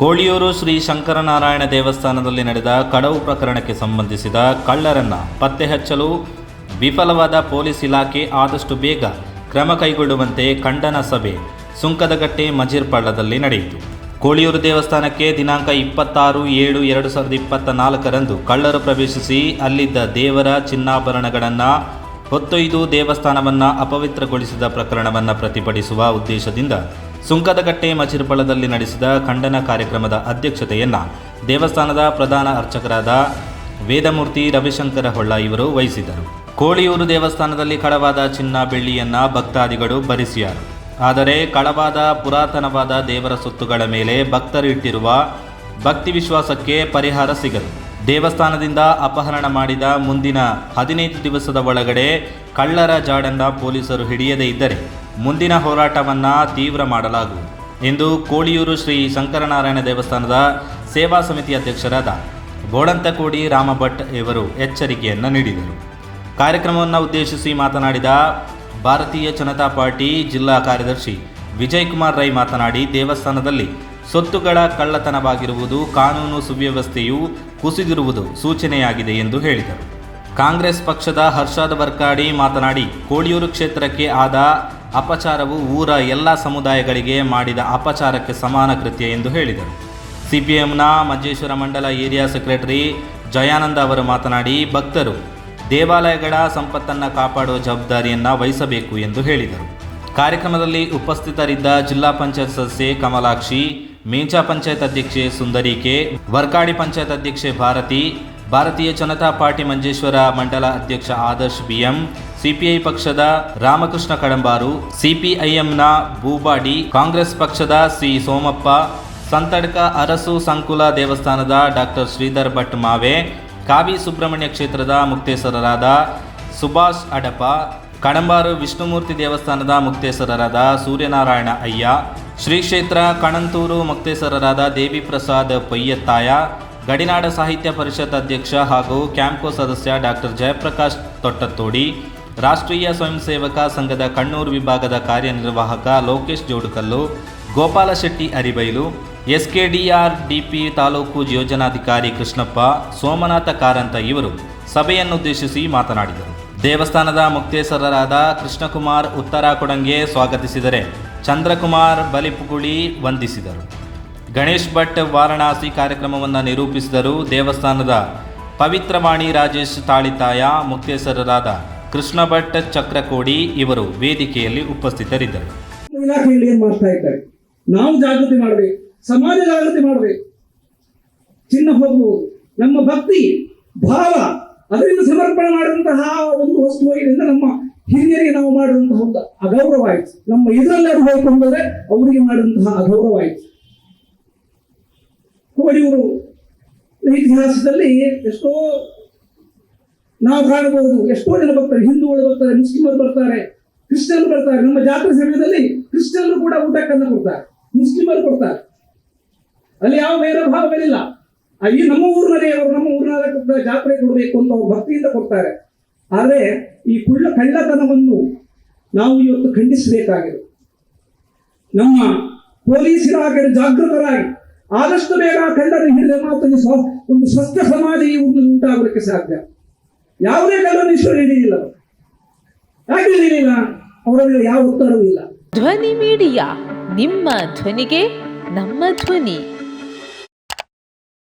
ಕೋಳಿಯೂರು ಶ್ರೀ ಶಂಕರನಾರಾಯಣ ದೇವಸ್ಥಾನದಲ್ಲಿ ನಡೆದ ಕಳವು ಪ್ರಕರಣಕ್ಕೆ ಸಂಬಂಧಿಸಿದ ಕಳ್ಳರನ್ನು ಪತ್ತೆ ಹಚ್ಚಲು ವಿಫಲವಾದ ಪೊಲೀಸ್ ಇಲಾಖೆ ಆದಷ್ಟು ಬೇಗ ಕ್ರಮ ಕೈಗೊಳ್ಳುವಂತೆ ಖಂಡನ ಸಭೆ ಸುಂಕದಗಟ್ಟೆ ಮಜೀರ್ಪಳ್ಳದಲ್ಲಿ ನಡೆಯಿತು. ಕೋಳಿಯೂರು ದೇವಸ್ಥಾನಕ್ಕೆ ದಿನಾಂಕ 26/7/2024 ಕಳ್ಳರು ಪ್ರವೇಶಿಸಿ ಅಲ್ಲಿದ್ದ ದೇವರ ಚಿನ್ನಾಭರಣಗಳನ್ನು ಹೊತ್ತೊಯ್ದು ದೇವಸ್ಥಾನವನ್ನು ಅಪವಿತ್ರಗೊಳಿಸಿದ ಪ್ರಕರಣವನ್ನು ಪ್ರತಿಭಟಿಸುವ ಉದ್ದೇಶದಿಂದ ಸುಂಕದಗಟ್ಟೆ ಮಜೀರ್ಪಳ್ಳದಲ್ಲಿ ನಡೆಸಿದ ಖಂಡನ ಕಾರ್ಯಕ್ರಮದ ಅಧ್ಯಕ್ಷತೆಯನ್ನು ದೇವಸ್ಥಾನದ ಪ್ರಧಾನ ಅರ್ಚಕರಾದ ವೇದಮೂರ್ತಿ ರವಿಶಂಕರ ಹೊಳ್ಳ ಇವರು ವಹಿಸಿದರು. ಕೋಳಿಯೂರು ದೇವಸ್ಥಾನದಲ್ಲಿ ಕಳವಾದ ಚಿನ್ನ ಬೆಳ್ಳಿಯನ್ನು ಭಕ್ತಾದಿಗಳು ಭರಿಸಿಯಾರು. ಆದರೆ ಕಳವಾದ ಪುರಾತನವಾದ ದೇವರ ಸೊತ್ತುಗಳ ಮೇಲೆ ಭಕ್ತರು ಇಟ್ಟಿರುವ ಭಕ್ತಿ ವಿಶ್ವಾಸಕ್ಕೆ ಪರಿಹಾರ ಸಿಗದು. ದೇವಸ್ಥಾನದಿಂದ ಅಪಹರಣ ಮಾಡಿದ ಮುಂದಿನ 15 ದಿವಸದ ಒಳಗಡೆ ಕಳ್ಳರ ಜಾಡನ್ನು ಪೊಲೀಸರು ಹಿಡಿಯದೇ ಇದ್ದರೆ ಮುಂದಿನ ಹೋರಾಟವನ್ನು ತೀವ್ರ ಮಾಡಲಾಗುವುದು ಎಂದು ಕೋಳಿಯೂರು ಶ್ರೀ ಶಂಕರನಾರಾಯಣ ದೇವಸ್ಥಾನದ ಸೇವಾ ಸಮಿತಿ ಅಧ್ಯಕ್ಷರಾದ ಬೋಳಂತಕೋಡಿ ರಾಮಭಟ್ ಇವರು ಎಚ್ಚರಿಕೆಯನ್ನು ನೀಡಿದರು. ಕಾರ್ಯಕ್ರಮವನ್ನು ಉದ್ದೇಶಿಸಿ ಮಾತನಾಡಿದ ಭಾರತೀಯ ಜನತಾ ಪಾರ್ಟಿ ಜಿಲ್ಲಾ ಕಾರ್ಯದರ್ಶಿ ವಿಜಯ್ ಕುಮಾರ್ ರೈ ಮಾತನಾಡಿ, ದೇವಸ್ಥಾನದಲ್ಲಿ ಸೊತ್ತುಗಳ ಕಳ್ಳತನವಾಗಿರುವುದು ಕಾನೂನು ಸುವ್ಯವಸ್ಥೆಯು ಕುಸಿದಿರುವುದು ಸೂಚನೆಯಾಗಿದೆ ಎಂದು ಹೇಳಿದರು. ಕಾಂಗ್ರೆಸ್ ಪಕ್ಷದ ಹರ್ಷಾದ್ ವರ್ಕಾಡಿ ಮಾತನಾಡಿ, ಕೋಳಿಯೂರು ಕ್ಷೇತ್ರಕ್ಕೆ ಆದ ಅಪಚಾರವು ಊರ ಎಲ್ಲ ಸಮುದಾಯಗಳಿಗೆ ಮಾಡಿದ ಅಪಚಾರಕ್ಕೆ ಸಮಾನ ಕೃತ್ಯ ಎಂದು ಹೇಳಿದರು. ಸಿಪಿಎಂನ ಮಂಜೇಶ್ವರ ಮಂಡಲ ಏರಿಯಾ ಸೆಕ್ರೆಟರಿ ಜಯಾನಂದ ಅವರು ಮಾತನಾಡಿ, ಭಕ್ತರು ದೇವಾಲಯಗಳ ಸಂಪತ್ತನ್ನು ಕಾಪಾಡುವ ಜವಾಬ್ದಾರಿಯನ್ನು ವಹಿಸಬೇಕು ಎಂದು ಹೇಳಿದರು. ಕಾರ್ಯಕ್ರಮದಲ್ಲಿ ಉಪಸ್ಥಿತರಿದ್ದ ಜಿಲ್ಲಾ ಪಂಚಾಯತ್ ಸದಸ್ಯೆ ಕಮಲಾಕ್ಷಿ, ಮೇಂಚಾ ಪಂಚಾಯತ್ ಅಧ್ಯಕ್ಷೆ ಸುಂದರಿಕೆ, ವರ್ಕಾಡಿ ಪಂಚಾಯತ್ ಅಧ್ಯಕ್ಷೆ ಭಾರತಿ, ಭಾರತೀಯ ಜನತಾ ಪಾರ್ಟಿ ಮಂಜೇಶ್ವರ ಮಂಡಲ ಅಧ್ಯಕ್ಷ ಆದರ್ಶ್ ಬಿಎಂ, ಸಿಪಿಐ ಪಕ್ಷದ ರಾಮಕೃಷ್ಣ ಕಡಂಬಾರು, ಸಿಪಿಐಎಂನ ಬೂಬಾಡಿ, ಕಾಂಗ್ರೆಸ್ ಪಕ್ಷದ ಸಿ ಸೋಮಪ್ಪ, ಸಂತಡ್ಕ ಅರಸು ಸಂಕುಲ ದೇವಸ್ಥಾನದ ಡಾಕ್ಟರ್ ಶ್ರೀಧರ್ ಭಟ್ ಮಾವೆ, ಕಾವಿ ಸುಬ್ರಹ್ಮಣ್ಯ ಕ್ಷೇತ್ರದ ಮುಕ್ತೇಸರರಾದ ಸುಭಾಷ್ ಅಡಪ, ಕಡಂಬಾರು ವಿಷ್ಣುಮೂರ್ತಿ ದೇವಸ್ಥಾನದ ಮುಕ್ತೇಸರರಾದ ಸೂರ್ಯನಾರಾಯಣ ಅಯ್ಯ, ಶ್ರೀ ಕ್ಷೇತ್ರ ಕಣಂತೂರು ಮುಕ್ತೇಸರರಾದ ದೇವಿ ಪ್ರಸಾದ್ ಪೊಯ್ಯತ್ತಾಯ, ಗಡಿನಾಡ ಸಾಹಿತ್ಯ ಪರಿಷತ್ ಅಧ್ಯಕ್ಷ ಹಾಗೂ ಕ್ಯಾಂಪ್ಕೋ ಸದಸ್ಯ ಡಾಕ್ಟರ್ ಜಯಪ್ರಕಾಶ್ ತೊಟ್ಟತ್ತೋಡಿ, ರಾಷ್ಟ್ರೀಯ ಸ್ವಯಂ ಸೇವಕ ಸಂಘದ ಕಣ್ಣೂರು ವಿಭಾಗದ ಕಾರ್ಯನಿರ್ವಾಹಕ ಲೋಕೇಶ್ ಜೋಡುಕಲ್ಲು, ಗೋಪಾಲ ಶೆಟ್ಟಿ ಅರಿಬೈಲು, SKDRDP ತಾಲೂಕು ಯೋಜನಾಧಿಕಾರಿ ಕೃಷ್ಣಪ್ಪ, ಸೋಮನಾಥ ಕಾರಂತ ಇವರು ಸಭೆಯನ್ನುದ್ದೇಶಿಸಿ ಮಾತನಾಡಿದರು. ದೇವಸ್ಥಾನದ ಮುಕ್ತೇಸರರಾದ ಕೃಷ್ಣಕುಮಾರ್ ಉತ್ತರ ಕೊಡಂಗೆ ಸ್ವಾಗತಿಸಿದರೆ ಚಂದ್ರಕುಮಾರ್ ಬಲಿಪುಗುಳಿ ವಂದಿಸಿದರು. ಗಣೇಶ್ ಭಟ್ ವಾರಣಾಸಿ ಕಾರ್ಯಕ್ರಮವನ್ನು ನಿರೂಪಿಸಿದರು. ದೇವಸ್ಥಾನದ ಪವಿತ್ರವಾಣಿ ರಾಜೇಶ್ ತಾಳಿತಾಯ, ಮುಕ್ತೇಸರರಾದ ಕೃಷ್ಣ ಭಟ್ ಚಕ್ರಕೋಡಿ ಇವರು ವೇದಿಕೆಯಲ್ಲಿ ಉಪಸ್ಥಿತರಿದ್ದರು. ನಾವು ಜಾಗೃತಿ ಮಾಡಬೇಕು, ಸಮಾಜ ಜಾಗೃತಿ ಮಾಡಬೇಕು. ಚಿನ್ನ ಹೋಗುವುದು ನಮ್ಮ ಭಕ್ತಿ ಭಾವ, ಅದರಿಂದ ಸಮರ್ಪಣೆ ಮಾಡುವಂತಹ ಒಂದು ವಸ್ತು ಇದರಿಂದ ನಮ್ಮ ಹಿರಿಯರಿಗೆ ನಾವು ಮಾಡುವಂತಹ ಒಂದು ಅಗೌರವಾಯಿತು. ನಮ್ಮ ಇದರಲ್ಲಿ ಅದು ಹೋಗಿಕೊಂಡ್ರೆ ಅವರಿಗೆ ಮಾಡುವಂತಹ ಅಗೌರವಾಯಿತು. ಕೋಳಿಯೂರು ಇತಿಹಾಸದಲ್ಲಿ ಎಷ್ಟೋ ನಾವು ಕಾಣಬಹುದು. ಎಷ್ಟೋ ಜನ ಬರ್ತಾರೆ, ಹಿಂದೂಗಳು ಬರ್ತಾರೆ, ಮುಸ್ಲಿಮರು ಬರ್ತಾರೆ, ಕ್ರಿಶ್ಚಿಯನ್ರು ಬರ್ತಾರೆ. ನಮ್ಮ ಜಾತ್ರೆ ಸಮಯದಲ್ಲಿ ಕ್ರಿಶ್ಚಿಯನ್ರು ಕೂಡ ಊಟಕ್ಕನ್ನು ಕೊಡ್ತಾರೆ, ಮುಸ್ಲಿಮರು ಕೊಡ್ತಾರೆ. ಅಲ್ಲಿ ಯಾವ ಬೇರೆ ಭಾವಗಳಿಲ್ಲ. ಅಲ್ಲಿ ನಮ್ಮ ಊರಿನಲ್ಲಿ ಅವರು ನಮ್ಮ ಊರಿನ ಜಾತ್ರೆ ಕೊಡಬೇಕು ಅಂತ ಅವರು ಭಕ್ತಿಯಿಂದ ಕೊಡ್ತಾರೆ. ಆದರೆ ಈ ಕಳ್ಳತನವನ್ನು ನಾವು ಇವತ್ತು ಖಂಡಿಸಬೇಕಾಗಿದೆ. ನಮ್ಮ ಪೊಲೀಸ್ ಇಲಾಖೆ ಜಾಗೃತರಾಗಿ ಆದಷ್ಟು ಬೇಗ ಕಳ್ಳರನ್ನು ಹಿಡಿದ ಮಾತನ್ನು ಒಂದು ಸ್ವಸ್ಥ ಸಮಾಜ ಈ ಊರಿನಲ್ಲಿ ಉಂಟಾಗಲಿಕ್ಕೆ ಸಾಧ್ಯ. ಯಾವುದೇ ಕಳ್ಳನ್ನು ಈಶ್ವರ ಹಿಡಿದಿಲ್ಲ. ಯಾಕೆ ಹಿಡಿಯಲಿಲ್ಲ? ಅವರಲ್ಲಿ ಯಾವ ಉತ್ತರವೂ ಇಲ್ಲ. ಧ್ವನಿ ಮೀಡಿಯಾ, ನಿಮ್ಮ ಧ್ವನಿಗೆ ನಮ್ಮ ಧ್ವನಿ.